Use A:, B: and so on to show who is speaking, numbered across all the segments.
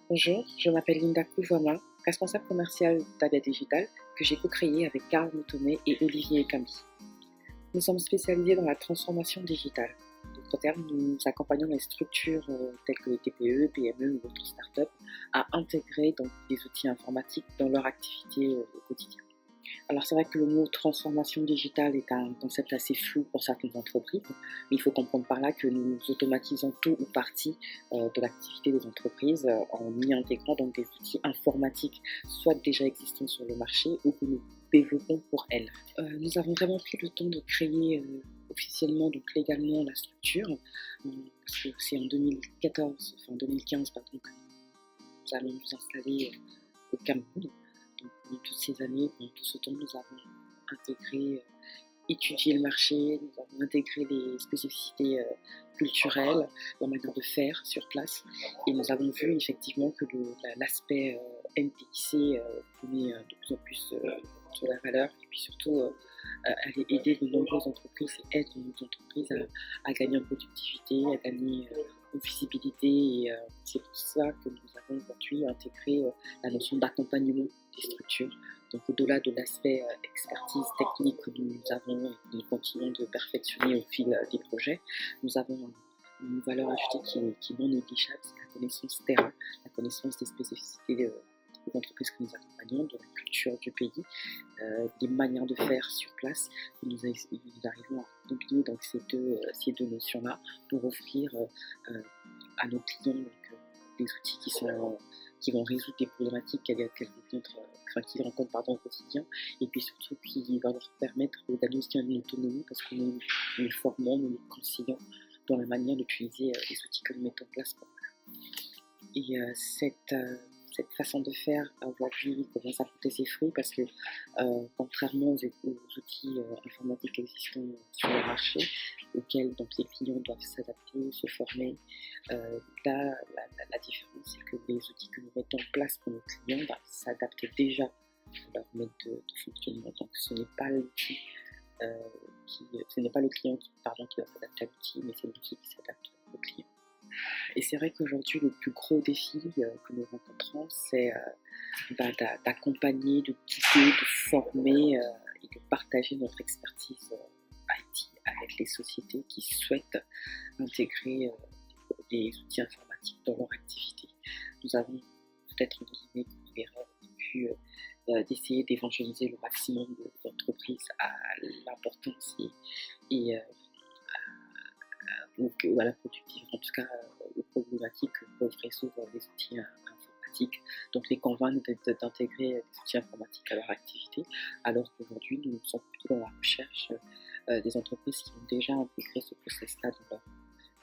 A: Bonjour, je m'appelle Linda Kouvama, responsable commerciale d'Abia Digital, que j'ai co-créé avec Carl Moutonnet et Olivier Cambi. Nous sommes spécialisés dans la transformation digitale. En d'autres termes, nous accompagnons les structures telles que les TPE, PME ou autres startups à intégrer donc, des outils informatiques dans leur activité au quotidien. Alors c'est vrai que le mot transformation digitale est un concept assez flou pour certaines entreprises, mais il faut comprendre par là que nous automatisons tout ou partie de l'activité des entreprises en y intégrant donc des outils informatiques soit déjà existants sur le marché ou que nous développons pour elles. Nous avons vraiment pris le temps de créer officiellement, donc légalement, la structure, parce que c'est en 2015 pardon, que nous allons nous installer au Cameroun. Donc, pendant toutes ces années, pendant tout ce temps, nous avons intégré, étudié le marché, nous avons intégré les spécificités culturelles, la manière de faire sur place, et nous avons vu effectivement que l'aspect MPIC prenait de plus en plus de la valeur, et puis surtout allait aider de nombreuses entreprises et aide de nombreuses entreprises à gagner en productivité, à gagner en visibilité, et c'est pour ça que nous avons aujourd'hui intégré la notion d'accompagnement des structures. Donc au-delà de l'aspect expertise technique que nous avons et que nous continuons de perfectionner au fil des projets, nous avons une valeur ajoutée qui est non négligeable, c'est la connaissance terrain, la connaissance des spécificités des entreprises que nous accompagnons, de la culture du pays, des manières de faire sur place. Et nous arrivons à combiner donc ces deux notions-là pour offrir à nos clients donc, des outils qui vont résoudre des problématiques qu'ils rencontrent au quotidien, et puis surtout qui va leur permettre de gagner aussi en autonomie parce que nous les formons, nous les conseillons dans la manière d'utiliser les outils que nous mettons en place pour eux. Et cette façon de faire aujourd'hui commence à porter ses fruits parce que contrairement aux outils informatiques existants sur le marché, auxquels donc, les clients doivent s'adapter, se former, là la différence c'est que les outils que nous mettons en place pour nos clients s'adaptent déjà à leur mode de fonctionnement. Donc ce n'est pas l'outil ce n'est pas le client qui doit s'adapter à l'outil, mais c'est l'outil qui s'adapte au client. Et c'est vrai qu'aujourd'hui, le plus gros défi que nous rencontrons, c'est d'accompagner, de guider, de former et de partager notre expertise IT avec les sociétés qui souhaitent intégrer des outils informatiques dans leur activité. Nous avons peut-être pu d'essayer d'évangéliser le maximum d'entreprises à l'importance et ou à la productivité, en tout cas aux problématiques que peuvent résoudre les outils informatiques. Donc les convaincre d'intégrer des outils informatiques à leur activité, alors qu'aujourd'hui nous sommes plutôt dans la recherche des entreprises qui ont déjà intégré ce process-là dans leur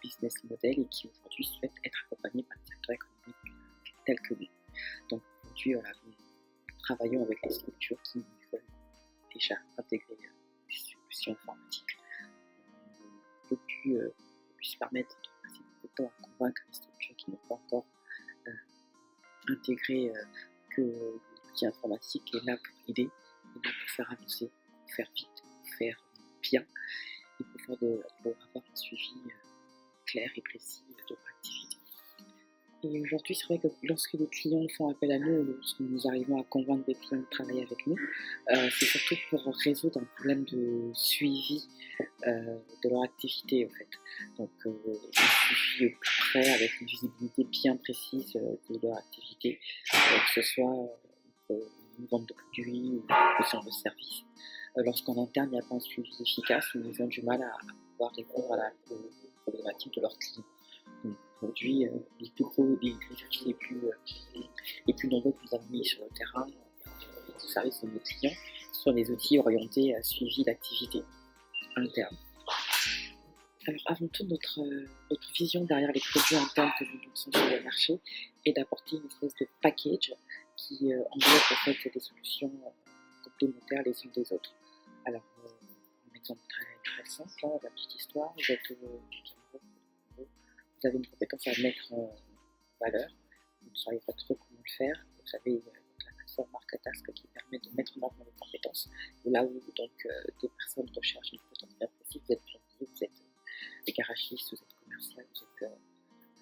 A: business model et qui aujourd'hui souhaitent être accompagnées par des acteurs économiques tels que nous. Donc aujourd'hui, nous travaillons avec les structures qui veulent déjà intégrer des solutions informatiques. Le but puisse permettre de passer beaucoup de temps à convaincre les structures qui n'ont pas encore intégré que l'outil informatique est là pour aider, est là pour faire avancer, pour faire vite, pour faire bien, et pour avoir un suivi clair et précis de leur activité. Et aujourd'hui, c'est vrai que lorsque les clients font appel à nous, lorsque nous arrivons à convaincre des clients de travailler avec nous, c'est surtout pour résoudre un problème de suivi de leur activité en fait. Donc un suivi au plus près avec une visibilité bien précise de leur activité, que ce soit une vente de produits ou une question de service. Lorsqu'en interne il n'y a pas un suivi efficace, ils ont du mal à pouvoir répondre aux problématiques de leurs clients. Donc aujourd'hui, les outils les plus nombreux que nous avons mis sur le terrain au service de nos clients sont les outils orientés à suivi d'activité interne. Alors avant tout, notre vision derrière les produits internes que nous lançons sur le marché est d'apporter une espèce de package qui enveloppe en fait des solutions complémentaires les unes des autres. Alors un exemple très simple, la petite histoire, vous avez une compétence à mettre en valeur, vous ne savez pas trop comment le faire, vous avez la plateforme Marketask qui permet de mettre en avant les compétences, et là où donc des personnes recherchent une compétence bien précise, vous êtes plombier, vous êtes garagiste, vous êtes commercial, vous êtes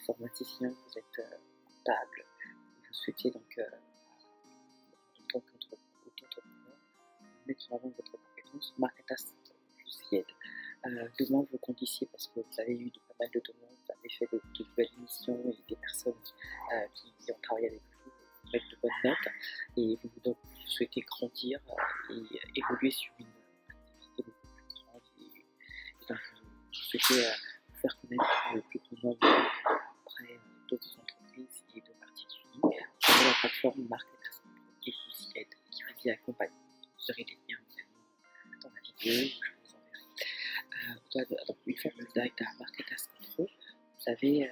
A: informaticien, vous êtes comptable, vous souhaitez donc, en tant qu'auto-entrepreneur, mettre en avant votre compétence, Marketas vous y aide. Demain, vous comptez ici parce que vous avez eu pas mal de demandes, vous avez fait de nouvelles missions et des personnes qui ont travaillé avec vous mettre de bonnes notes et donc vous souhaitez grandir et évoluer sur une activité beaucoup plus grande et donc vous souhaitez vous faire connaître le plus grand nombre auprès d'autres entreprises et de particuliers. Vous avez la plateforme Marketas qui vous y aide, qui vous y accompagne. Vous aurez des liens également dans la vidéo, je vous enverrai. Donc une fois que vous êtes à Marketas Control, vous avez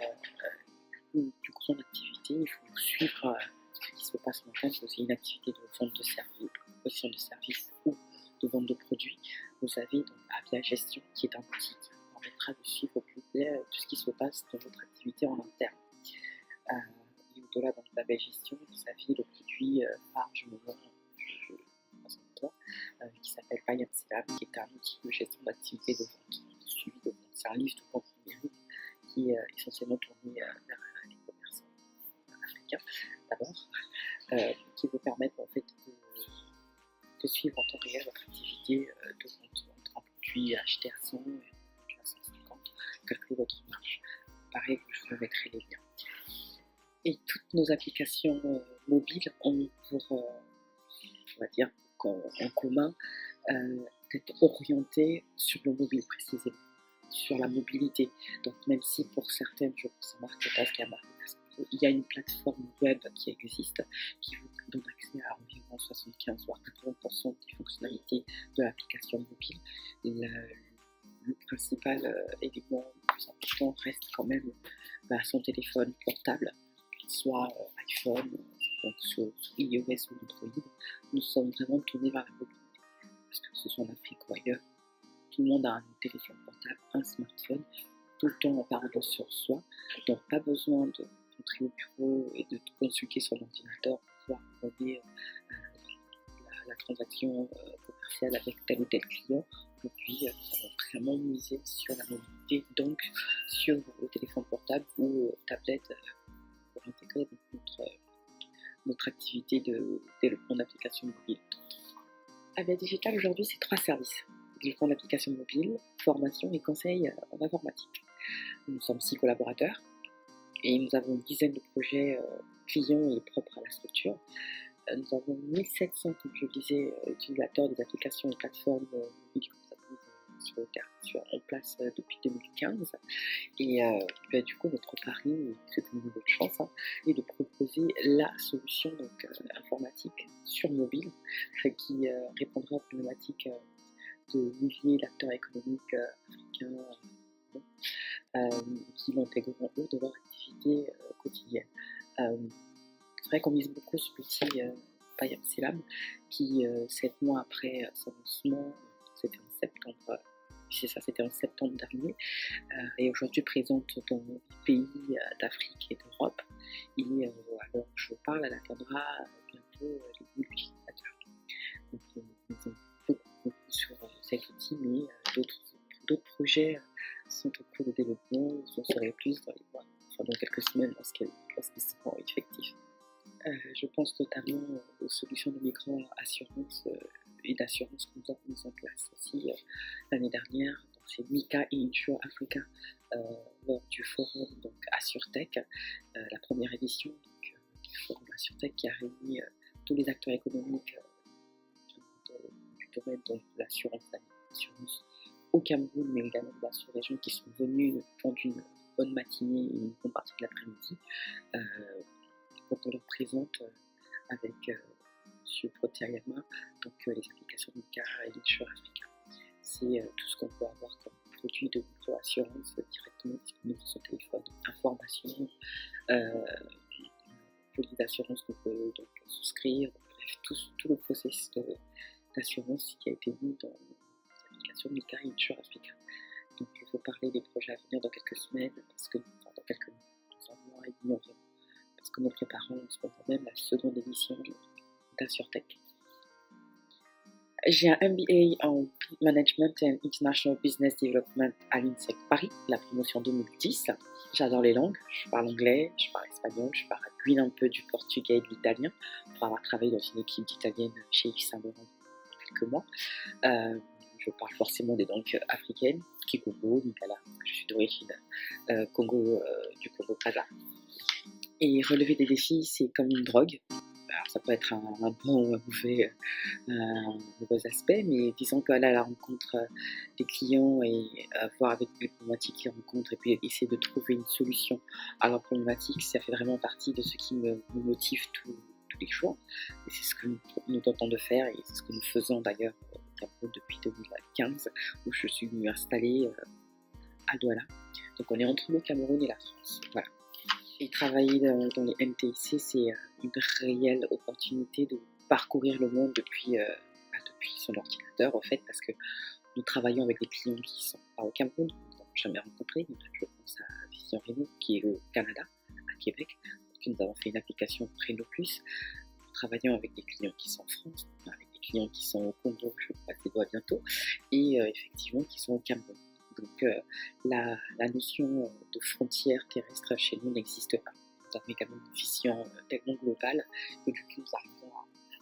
A: une plus grande activité, il faut suivre ce qui se passe en interne. C'est aussi une activité de vente de services, de proposition de services ou de vente de produits. Vous avez donc Avia Gestion qui est un outil qui vous permettra de suivre au plus près tout ce qui se passe dans votre activité en interne. Et au-delà de l'Avia Gestion, vous avez le produit phare du moment qui s'appelle PayMCLab, qui est un outil de gestion d'activité de vente, suivi de vente. C'est un livre de vente numérique qui est essentiellement tourné vers les commerçants africains d'abord, qui vous permettent en fait de suivre en temps réel votre activité de vente entre un produit acheté à 100 et un produit à 150, calculer votre marge. Pareil, je vous mettrai les liens. Et toutes nos applications mobiles ont pour, on va dire, en commun d'être orientées sur le mobile précisément, sur la mobilité. Donc même si pour certaines, je pense à Marketas, il y a une plateforme web qui existe, qui vous donne accès à environ 75 voire 80% des fonctionnalités de l'application mobile. Le principal élément le plus important reste quand même son téléphone portable, qu'il soit iPhone, donc sur iOS ou Android. Nous sommes vraiment tournés vers la mobilité, parce que ce soit en Afrique ou ailleurs, tout le monde a un téléphone portable, un smartphone, tout le temps en parlant sur soi, donc pas besoin de rentrer au bureau et de consulter son ordinateur pour pouvoir mener la transaction commerciale avec tel ou tel client. Aujourd'hui, nous avons vraiment misé sur la mobilité, donc sur le téléphone portable ou tablette pour intégrer notre activité de développement d'applications mobiles. Avia Digital aujourd'hui, c'est 3 services: développement d'applications mobiles, formation et conseil en informatique. Nous sommes 6 collaborateurs et nous avons une dizaine de projets clients et propres à la structure. Nous avons 1700, comme je le disais, utilisateurs des applications et plateformes mobiles que nous avons en place depuis 2015. Et du coup, notre pari, c'est une nouvelle chance, est de proposer la solution donc, informatique sur mobile qui répondra aux problématiques de milliers d'acteurs économiques africains qui l'intégreront eux de leur activité quotidienne. C'est vrai qu'on mise beaucoup sur l'outil PayMCLab qui, 7 mois après son lancement, c'était en septembre dernier, et aujourd'hui présente dans les pays d'Afrique et d'Europe. Et à l'heure où je vous parle, elle atteindra bientôt les 1000 utilisateurs. Donc nous sommes beaucoup sur cet outil, mais d'autres projets sont au cours de développement. Vous en saurez plus dans quelques semaines lorsqu'ils seront effectifs. Je pense notamment aux solutions de micro-assurance et d'assurance que nous avons mis en place aussi l'année dernière. Donc, c'est Mika et Insure Africa lors du forum donc, AssureTech, la première édition du forum AssureTech qui a réuni tous les acteurs économiques du domaine de l'assurance au Cameroun, mais également de la sous-région qui sont venus pendant une bonne matinée et une bonne partie de l'après-midi. Quand on leur présente avec M. Protiayama, donc les applications Mika et Insure Africa. C'est tout ce qu'on peut avoir comme produit de micro-assurance directement disponible sur son téléphone, information, police d'assurance qu'on peut donc souscrire, bref, tout le processus d'assurance qui a été mis dans l'application Mika et Insure Africa. Donc il faut parler des projets à venir dans quelques semaines, dans un mois et demi environ, parce que nous préparons en ce moment même la seconde édition d'AssureTech. J'ai un MBA en Management and International Business Development à l'INSEC Paris, la promotion 2010. J'adore les langues, je parle anglais, je parle espagnol, je parle un peu du portugais et de l'italien, pour avoir travaillé dans une équipe d'italienne chez Yves Saint Laurent depuis quelques mois. Je parle forcément des langues africaines, Kikongo, Lingala, je suis d'origine Congo, du Congo-Brazzaville. Et relever des défis, c'est comme une drogue. Alors, ça peut être un bon ou mauvais aspect, mais disons qu'aller à la rencontre des clients et voir avec les problématiques qu'ils rencontrent et puis essayer de trouver une solution à leurs problématiques, ça fait vraiment partie de ce qui me motive tous les jours. Et c'est ce que nous tentons de faire et c'est ce que nous faisons d'ailleurs au Cameroun depuis 2015, où je suis venue installer à Douala. Donc on est entre le Cameroun et la France. Voilà. Et travailler dans les MTIC, c'est une réelle opportunité de parcourir le monde depuis son ordinateur, en fait, parce que nous travaillons avec des clients qui sont pas au Cameroun, que nous n'avons jamais rencontrés. Je pense à Vision Renault, qui est au Canada, à Québec, parce que nous avons fait une application Renault Plus. Nous travaillons avec des clients qui sont en France, avec des clients qui sont au Congo, je passe les doigts bientôt, et effectivement qui sont au Cameroun. Donc la notion de frontière terrestre chez nous n'existe pas. Nous avons également une vision tellement globale que du coup nous arrivons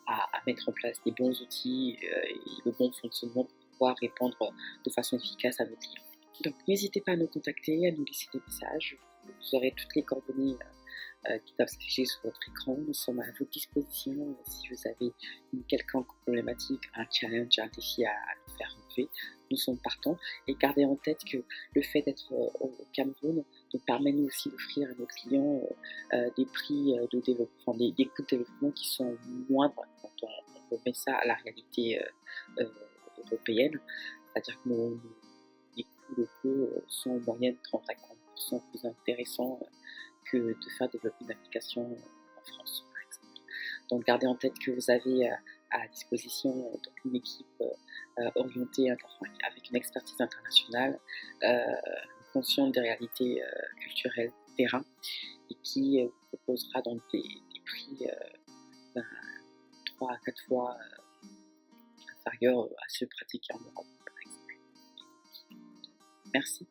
A: à mettre en place des bons outils et le bon fonctionnement pour pouvoir répondre de façon efficace à nos clients. Donc n'hésitez pas à nous contacter, à nous laisser des messages. Vous aurez toutes les coordonnées qui doivent s'afficher sur votre écran. Nous sommes à votre disposition si vous avez une quelconque problématique, un challenge, un défi à nous faire relever. Nous sommes partants et gardez en tête que le fait d'être au Cameroun nous permet nous aussi d'offrir à nos clients des prix de développement, des coûts de développement qui sont moindres quand on remet ça à la réalité européenne. C'est-à-dire que les coûts locaux sont en moyenne 30 à 40% plus intéressants que de faire développer une application en France, par exemple. Donc gardez en tête que vous avez à disposition une équipe orientée avec une expertise internationale, consciente des réalités culturelles terrain et qui vous proposera donc des prix 3 à 4 fois inférieurs à ceux pratiqués en Europe, par exemple. Merci.